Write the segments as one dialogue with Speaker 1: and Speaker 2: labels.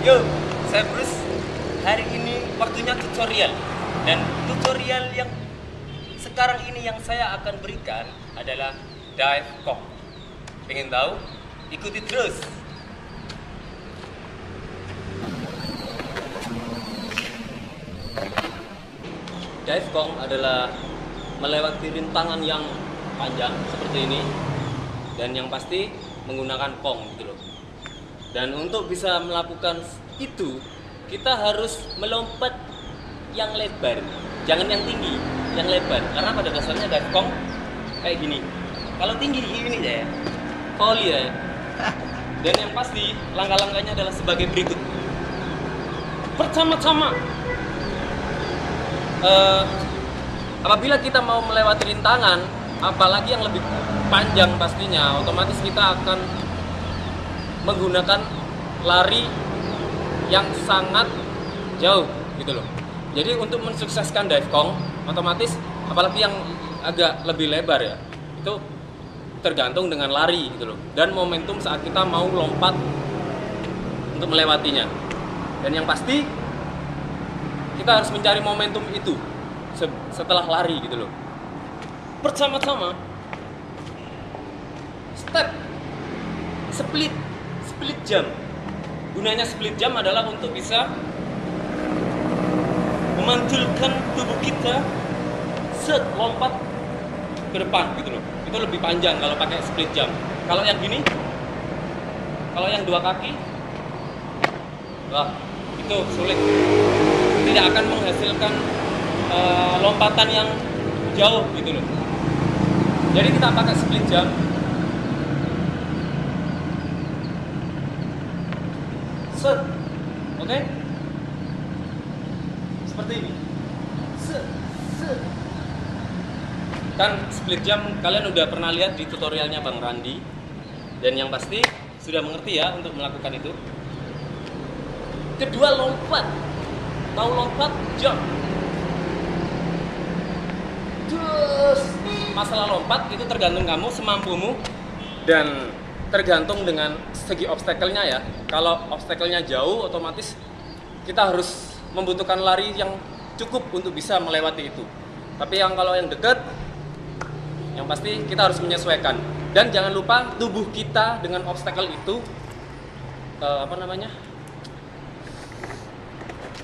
Speaker 1: Yo, saya Bruce. Hari ini waktunya tutorial. Dan tutorial yang sekarang ini yang saya akan berikan adalah dive kong. Pengen tahu? Ikuti terus. Dive kong adalah melewati rintangan yang panjang seperti ini, dan yang pasti menggunakan kong gitu loh. Dan untuk bisa melakukan itu, kita harus melompat yang lebar, jangan yang tinggi, yang lebar. Karena pada dasarnya dive kong kayak gini. Kalau tinggi ini ya, volley ya. Dan yang pasti langkah-langkahnya adalah sebagai berikut. Pertama-tama, apabila kita mau melewati rintangan, apalagi yang lebih panjang pastinya, otomatis kita akan menggunakan lari yang sangat jauh gitu loh. Jadi untuk mensukseskan dive kong, otomatis apalagi yang agak lebih lebar ya, itu tergantung dengan lari gitu loh, dan momentum saat kita mau lompat untuk melewatinya. Dan yang pasti kita harus mencari momentum itu setelah lari gitu loh. Pertama-tama step split jump. Gunanya split jump adalah untuk bisa memantulkan tubuh kita set lompat ke depan gitu loh. Itu lebih panjang kalau pakai split jump. Kalau yang gini, kalau yang dua kaki, wah itu sulit, tidak akan menghasilkan lompatan yang jauh gitu loh. Jadi kita pakai split jump. Set, oke? Seperti ini. Set. Kan split jump kalian udah pernah lihat di tutorialnya Bang Randi, dan yang pasti sudah mengerti ya untuk melakukan itu. Kedua, lompat. Mau lompat, jump. Terus masalah lompat itu tergantung kamu, semampumu, dan tergantung dengan segi obstacle-nya ya. Kalau obstacle-nya jauh, otomatis kita harus membutuhkan lari yang cukup untuk bisa melewati itu. Tapi kalau yang dekat, yang pasti kita harus menyesuaikan. Dan jangan lupa tubuh kita dengan obstacle itu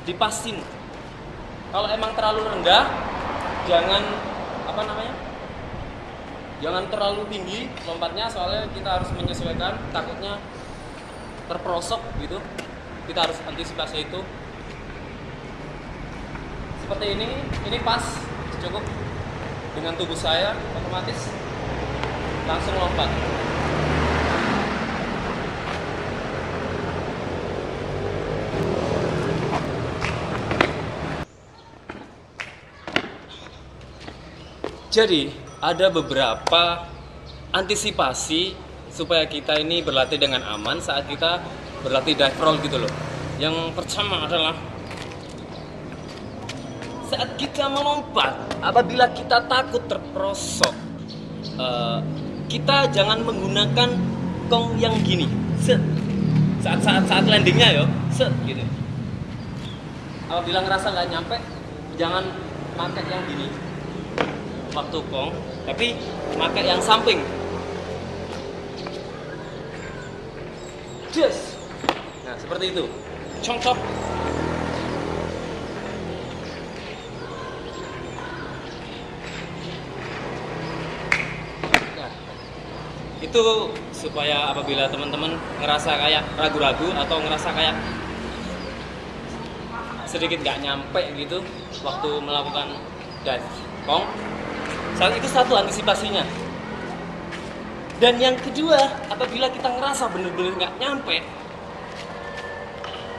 Speaker 1: dipasin. Kalau emang terlalu rendah, jangan jangan terlalu tinggi lompatnya, soalnya kita harus menyesuaikan, takutnya terperosok gitu. Kita harus antisipasi itu. Seperti ini pas, cukup dengan tubuh saya, otomatis langsung lompat. Jadi ada beberapa antisipasi supaya kita ini berlatih dengan aman saat kita berlatih dive roll gitu loh. Yang pertama adalah saat kita melompat, apabila kita takut terperosok, kita jangan menggunakan kong yang gini. Saat landingnya yo, gitu. Apabila ngerasa nggak nyampe, jangan pakai yang gini waktu kong, tapi pakai yang samping. Just. Nah, seperti itu. Contoh. Nah, itu supaya apabila teman-teman ngerasa kayak ragu-ragu atau ngerasa kayak sedikit nggak nyampe gitu waktu melakukan dive kong, saat itu satu antisipasinya. Dan yang kedua, apabila kita ngerasa bener-bener nggak nyampe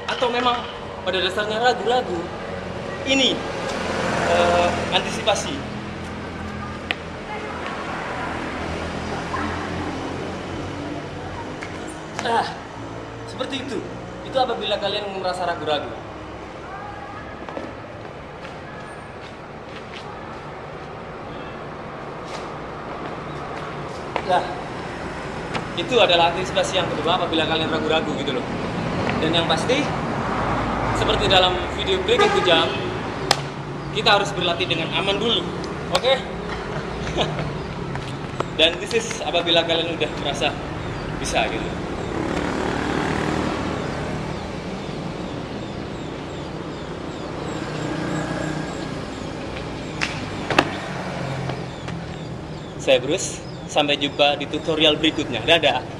Speaker 1: atau memang pada dasarnya ragu-ragu, ini antisipasi. Seperti itu. Itu apabila kalian merasa ragu-ragu. Nah, itu adalah antisipasi yang kedua apabila kalian ragu-ragu gitu loh. Dan yang pasti seperti dalam video berikut kejam, kita harus berlatih dengan aman dulu, oke? Dan this is apabila kalian udah merasa bisa gitu. Saya Bruce, sampai jumpa di tutorial berikutnya. Dadah.